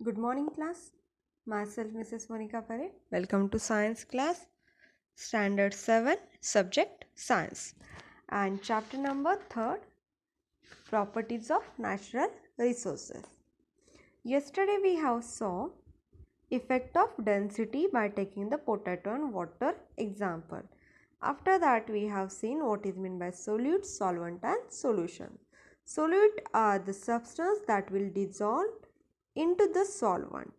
Good morning, class. Myself, Mrs. Monica Pare. Welcome to Science class, Standard 7, Subject Science, and chapter number 3rd, Properties of Natural Resources. Yesterday we have saw effect of density by taking the potato and water example. After that we have seen what is meant by solute, solvent and solution. Solute are the substance that will dissolve into the solvent.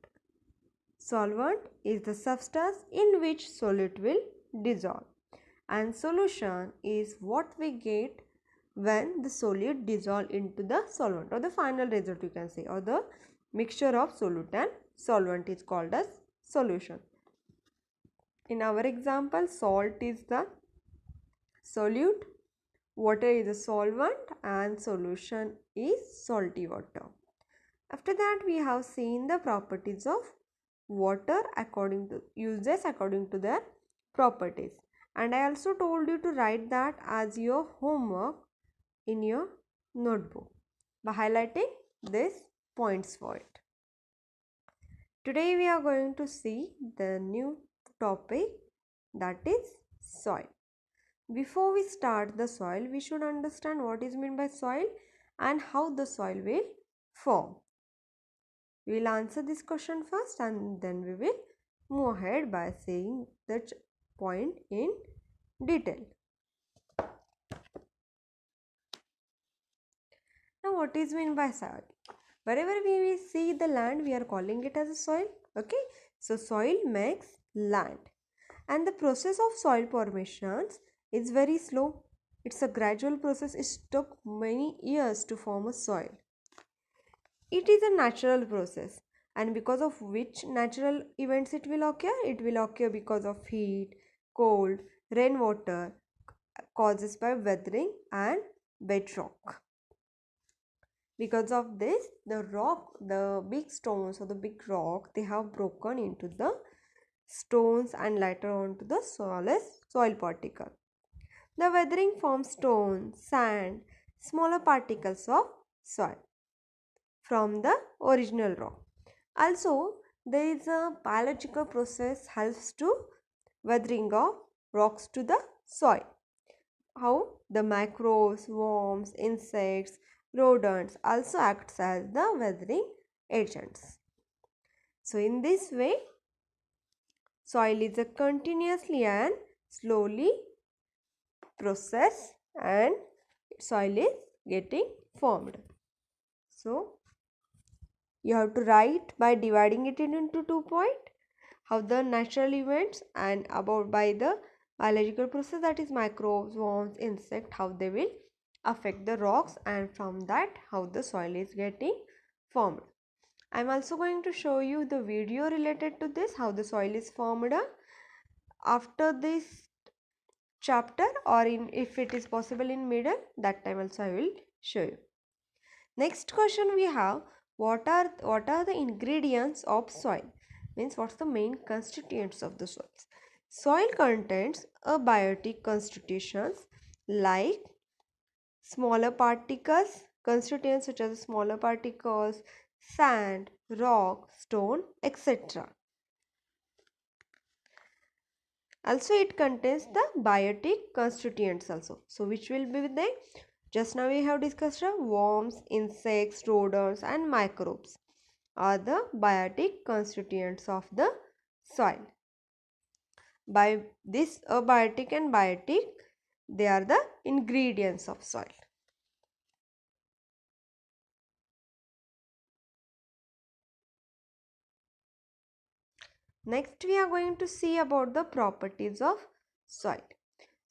Solvent is the substance in which solute will dissolve, and solution is what we get when the solute dissolve into the solvent, or the final result you can say, or the mixture of solute and solvent is called as solution. In our example, salt is the solute, water is a solvent and solution is salty water. After that we have seen the properties of water uses according to their properties, and I also told you to write that as your homework in your notebook by highlighting these points for it. Today we are going to see the new topic, that is soil. Before we start the soil, we should understand what is meant by soil and how the soil will form. We will answer this question first and then we will move ahead by saying that point in detail. Now, what is meant by soil? Wherever we see the land, we are calling it as a soil. Okay, so soil makes land, and the process of soil formations is very slow. It's a gradual process. It took many years to form a soil. It is a natural process, and because of which natural events it will occur? It will occur because of heat, cold, rainwater, causes by weathering and bedrock. Because of this, the big stones or the big rock, they have broken into the stones and later on to the soil particle. The weathering forms stone, sand, smaller particles of soil from the original rock. Also, there is a biological process helps to weathering of rocks to the soil. How? The microbes, worms, insects, rodents also acts as the weathering agents. So in this way, soil is a continuously and slowly process and soil is getting formed. So you have to write by dividing it into 2 points, how the natural events and about by the biological process, that is microbes, worms, insect, how they will affect the rocks, and from that how the soil is getting formed. I am also going to show you the video related to this, how the soil is formed after this chapter, or in if it is possible in middle, that time also I will show you. Next question we have, what are the ingredients of soil? Means what's the main constituents of the soils? Soil contains abiotic constituents like smaller particles, constituents such as smaller particles, sand, rock, stone, etc. Also it contains the biotic constituents also. So which will be there? Just now we have discussed worms, insects, rodents and microbes are the biotic constituents of the soil. By this abiotic and biotic, they are the ingredients of soil. Next we are going to see about the properties of soil.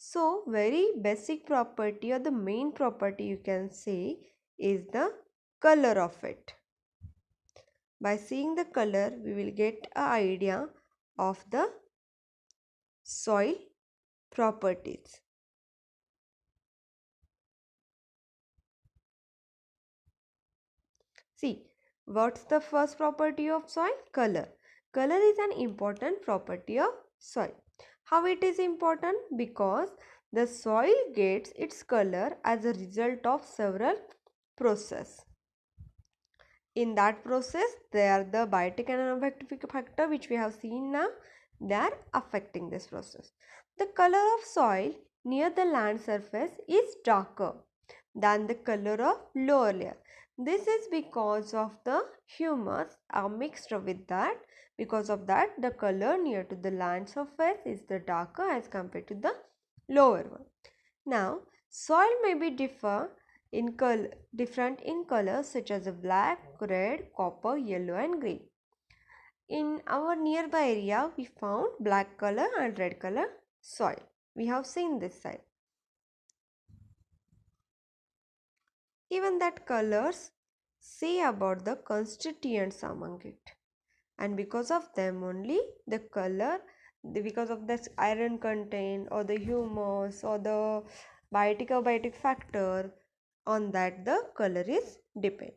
So very basic property or the main property you can say is the color of it. By seeing the color we will get an idea of the soil properties. See, what's the first property of soil? Color. Color is an important property of soil. How it is important? Because the soil gets its color as a result of several processes. in that process, they are the biotic and non-biotic factor which we have seen now. They are affecting this process. The color of soil near the land surface is darker than the color of lower layer. This is because of the humus are mixed with that. Because of that, the color near to the land surface is the darker as compared to the lower one. Now, soil may be different in colors such as black, red, copper, yellow and green. In our nearby area, we found black color and red color soil. We have seen this side. Even that colors say about the constituents among it. And because of them only, the color, because of this iron content or the humus or the biotic or biotic factor, on that the color is depend.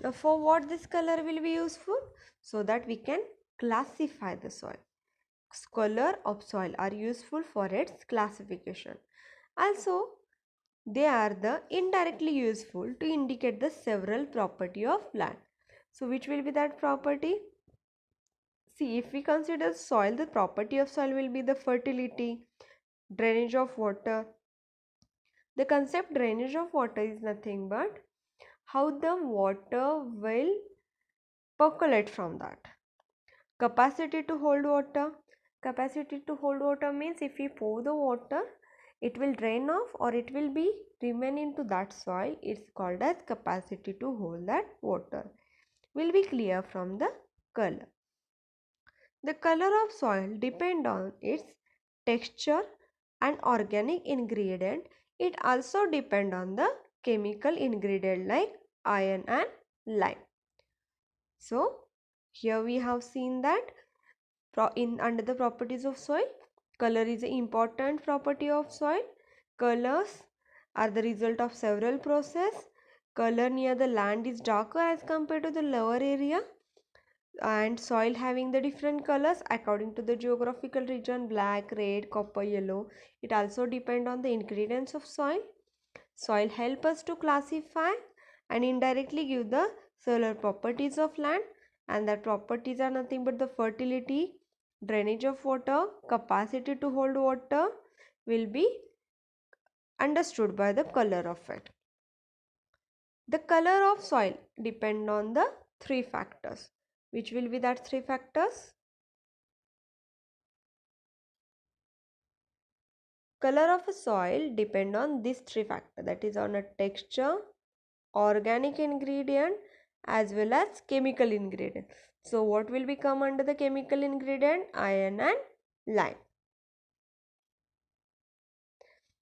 Now for what this color will be useful? So that we can classify the soil. Color of soil are useful for its classification. Also, they are the indirectly useful to indicate the several property of land. So which will be that property? See, if we consider soil, the property of soil will be the fertility, drainage of water. The concept drainage of water is nothing but how the water will percolate from that. Capacity to hold water. Capacity to hold water means if we pour the water, it will drain off or it will be remain into that soil. It's called as capacity to hold that water. Will be clear from the color. The color of soil depend on its texture and organic ingredient. It also depend on the chemical ingredient like iron and lime. So here we have seen that under the properties of soil, color is an important property of soil. Colors are the result of several processes. Color near the land is darker as compared to the lower area, and soil having the different colors according to the geographical region, black, red, copper, yellow. It also depend on the ingredients of soil. Soil help us to classify and indirectly give the solar properties of land, and that properties are nothing but the fertility, drainage of water, capacity to hold water will be understood by the color of it. The color of soil depend on the three factors. Which will be that three factors? Color of a soil depend on these three factors, that is on a texture, organic ingredient as well as chemical ingredient. So what will become under the chemical ingredient? Iron and lime.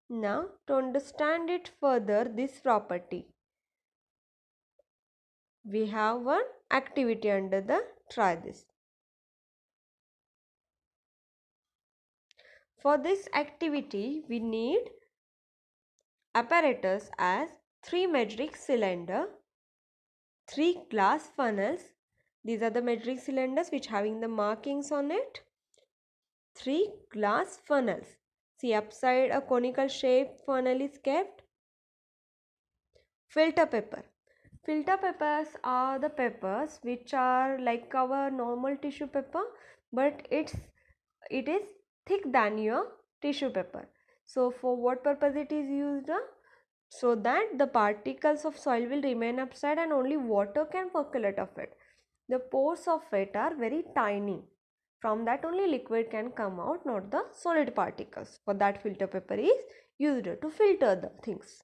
Now to understand it further, this property, we have one activity under the try this. For this activity we need apparatus as 3 metric cylinder, 3 glass funnels. These are the metric cylinders which having the markings on it. 3 glass funnels. See, upside a conical shaped funnel is kept. Filter paper. Filter papers are the papers which are like our normal tissue paper, but it is thick than your tissue paper. So for what purpose it is used? So that the particles of soil will remain upside and only water can percolate of it. The pores of it are very tiny. From that only liquid can come out, not the solid particles. For that filter paper is used to filter the things.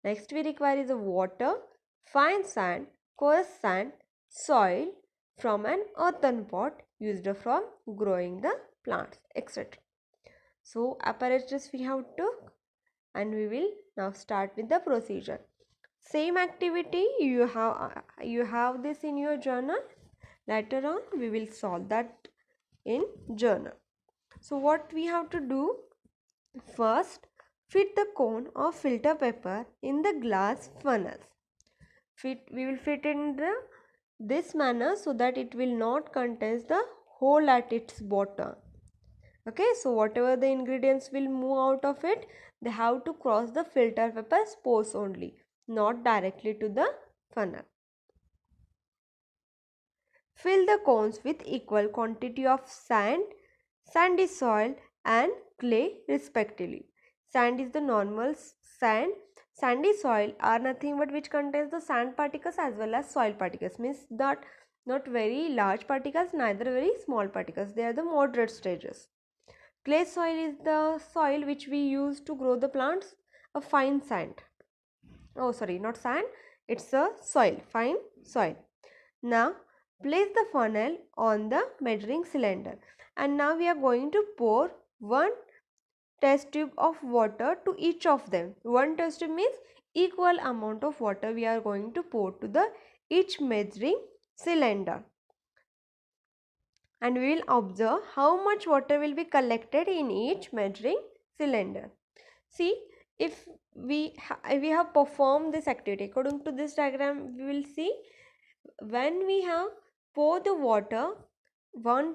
Next we require is a water, fine sand, coarse sand, soil from an earthen pot used from growing the plants, etc. So apparatus we have took, and we will now start with the procedure. Same activity you have this in your journal. Later on we will solve that in journal. So what we have to do? First, fit the cone of filter paper in the glass funnels. We will fit in the this manner so that it will not contain the hole at its bottom. Okay, so whatever the ingredients will move out of it, they have to cross the filter paper pores only, not directly to the funnel. Fill the cones with equal quantity of sand, sandy soil and clay respectively. Sand is the normal sand. Sandy soil are nothing but which contains the sand particles as well as soil particles. Means that not very large particles, neither very small particles. They are the moderate stages. Clay soil is the soil which we use to grow the plants. A fine sand. Oh sorry, not sand. It's a soil, fine soil. Now place the funnel on the measuring cylinder, and now we are going to pour one test tube of water to each of them. One test tube means equal amount of water we are going to pour to the each measuring cylinder, and we will observe how much water will be collected in each measuring cylinder. See, if we have performed this activity according to this diagram, we will see when we have pour the water, one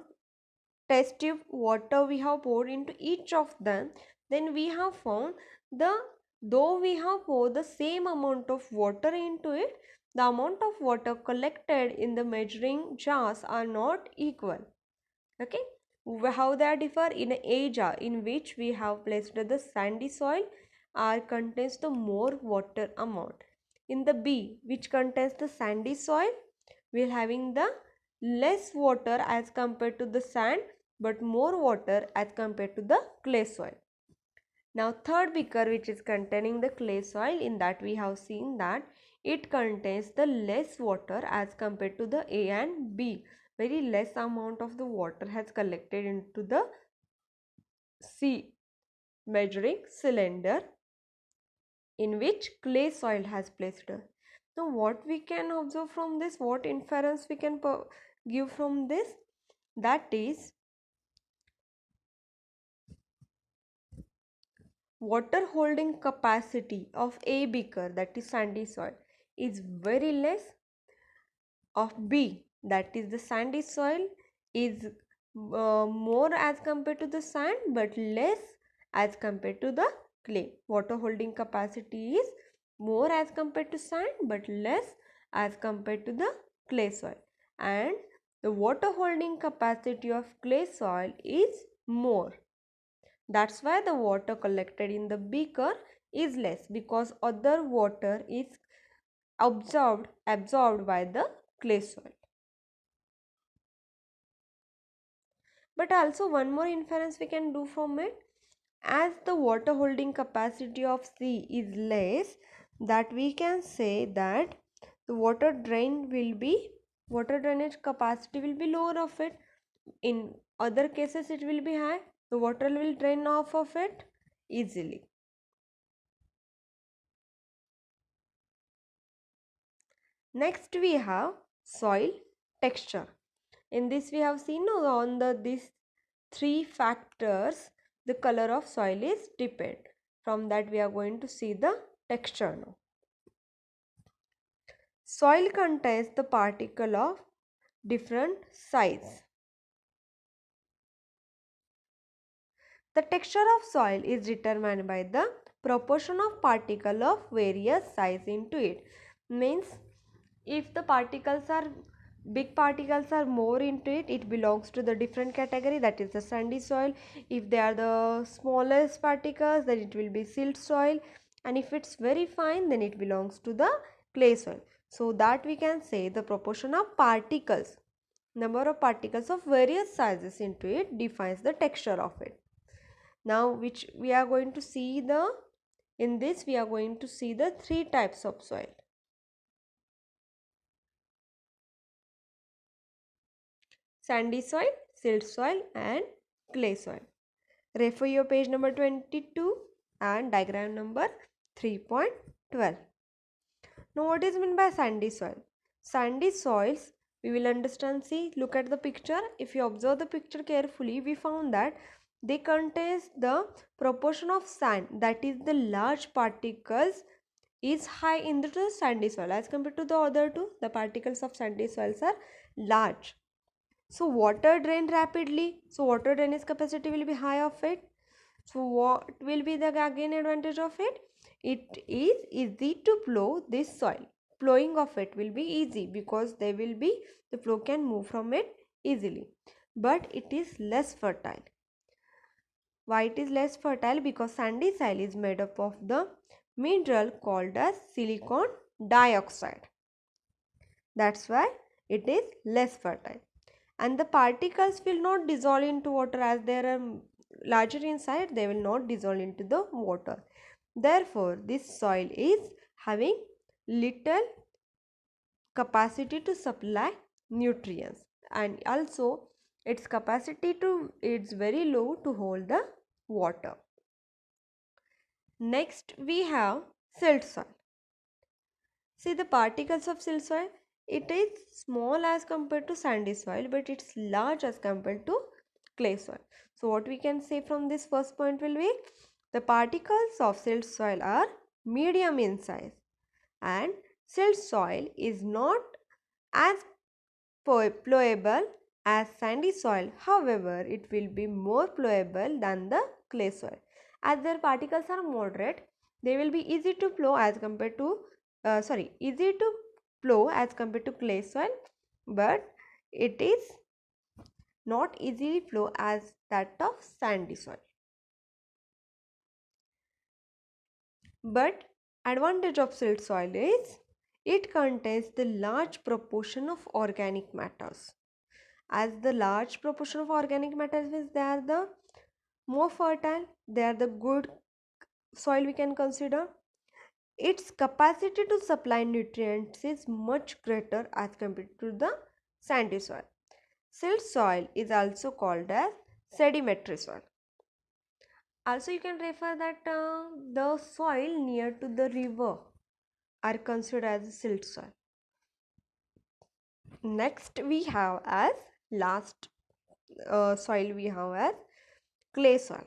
test tube water we have poured into each of them, then we have found the though we have poured the same amount of water into it, the amount of water collected in the measuring jars are not equal. Okay, how they differ? In A jar in which we have placed the sandy soil are contains the more water amount. In the B which contains the sandy soil, we are having the less water as compared to the sand but more water as compared to the clay soil. Now third beaker which is containing the clay soil, in that we have seen that it contains the less water as compared to the A and B. Very less amount of the water has collected into the C measuring cylinder in which clay soil has placed. Now what we can observe from this, what inference we can give from this, that is water holding capacity of A beaker, that is sandy soil, is very less, of B, that is the sandy soil, is more as compared to the sand but less as compared to the clay. Water holding capacity is more as compared to sand but less as compared to the clay soil, and the water holding capacity of clay soil is more. That's why the water collected in the beaker is less, because other water is absorbed by the clay soil. But also one more inference we can do from it, as the water holding capacity of C is less, that we can say that the water drainage capacity will be lower of it. In other cases it will be high, the water will drain off of it easily. Next we have soil texture. In this we have seen on these three factors the color of soil is depend. From that we are going to see the texture now. Soil contains the particle of different size. The texture of soil is determined by the proportion of particle of various size into it. Means if the big particles are more into it, it belongs to the different category, that is the sandy soil. If they are the smallest particles, then it will be silt soil, and if it's very fine, then it belongs to the clay soil. So that we can say the proportion of particles, number of particles of various sizes into it defines the texture of it. Now which we are going to see in this we are going to see the three types of soil: sandy soil, silt soil and clay soil. Refer your page number 22 and diagram number 3.12. Now what is meant by sandy soil? Sandy soils, we will understand, see, look at the picture. If you observe the picture carefully, we found that they contains the proportion of sand, that is the large particles is high in the sandy soil. As compared to the other two, the particles of sandy soils are large. So water drain rapidly. So water drainage capacity will be high of it. So what will be the again advantage of it? It is easy to plow this soil. Plowing of it will be easy because the flow can move from it easily. But it is less fertile. Why it is less fertile? Because sandy soil is made up of the mineral called as silicon dioxide. That's why it is less fertile. And the particles will not dissolve into water as they are larger inside, they will not dissolve into the water. Therefore, this soil is having little capacity to supply nutrients, and also its capacity to it's very low to hold the water. Next we have silt soil. See the particles of silt soil, it is small as compared to sandy soil, but it's large as compared to clay soil. So what we can say from this first point will be the particles of silt soil are medium in size, and silt soil is not as plowable as sandy soil. However, it will be more plowable than the clay soil. As their particles are moderate, they will be easy to plow as compared to easy to plow as compared to clay soil, but it is not easily flow as that of sandy soil. But advantage of silt soil is it contains the large proportion of organic matters. As the large proportion of organic matters means they are the more fertile, they are the good soil we can consider. Its capacity to supply nutrients is much greater as compared to the sandy soil. Silt soil is also called as sedimentary soil. Also, you can refer that the soil near to the river are considered as silt soil. Next, we have as last soil we have as clay soil.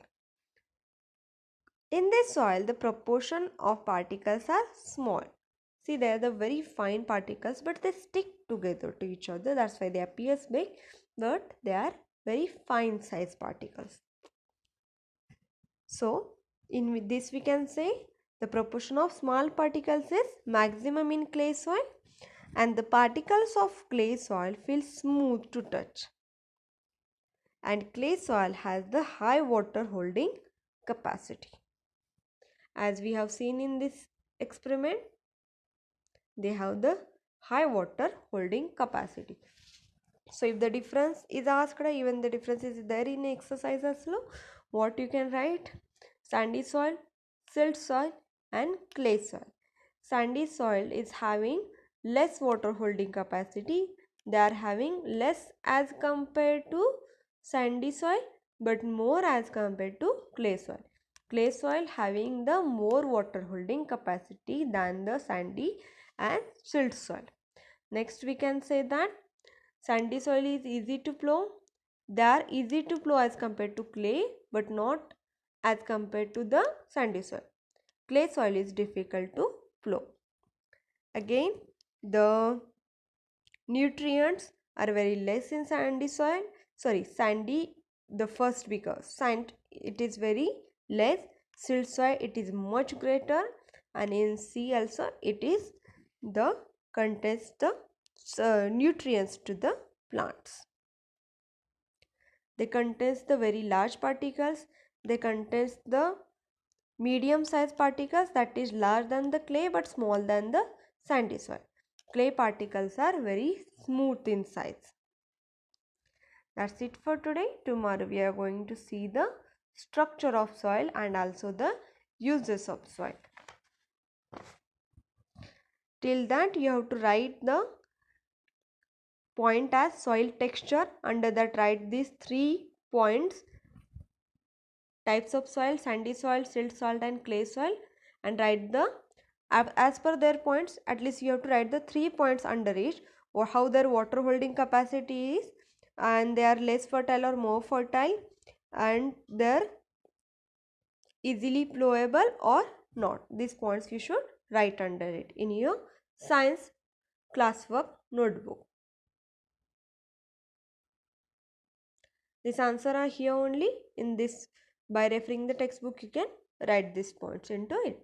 In this soil, the proportion of particles are small. See, they are the very fine particles, but they stick together to each other. That's why they appear big, but they are very fine size particles. So, in this we can say the proportion of small particles is maximum in clay soil, and the particles of clay soil feel smooth to touch. And clay soil has the high water holding capacity. As we have seen in this experiment, they have the high water holding capacity. So if the difference is asked, even the difference is there in exercise as well, what you can write? Sandy soil, silt soil and clay soil. Sandy soil is having less water holding capacity. They are having less as compared to sandy soil, but more as compared to clay soil. Clay soil having the more water holding capacity than the sandy and silt soil. Next we can say that sandy soil is easy to plow. They are easy to plow as compared to clay, but not as compared to the sandy soil. Clay soil is difficult to plow. Again, the nutrients are very less in sandy soil. Sandy, the first because sand it is very less. Silt soil it is much greater, and in sea also it is the contains the nutrients to the plants. They contains the very large particles. They contains the medium sized particles that is larger than the clay but small than the sandy soil. Clay particles are very smooth in size. That's it for today. Tomorrow we are going to see the structure of soil and also the uses of soil. Till that you have to write the point as soil texture. Under that write these 3 points: types of soil, sandy soil, silt soil and clay soil, and write the as per their points. At least you have to write the 3 points under each, or how their water holding capacity is, and they are less fertile or more fertile, and they're easily plowable or not. These points you should write under it in your science classwork notebook. This answer are here only in this. By referring the textbook, you can write these points into it.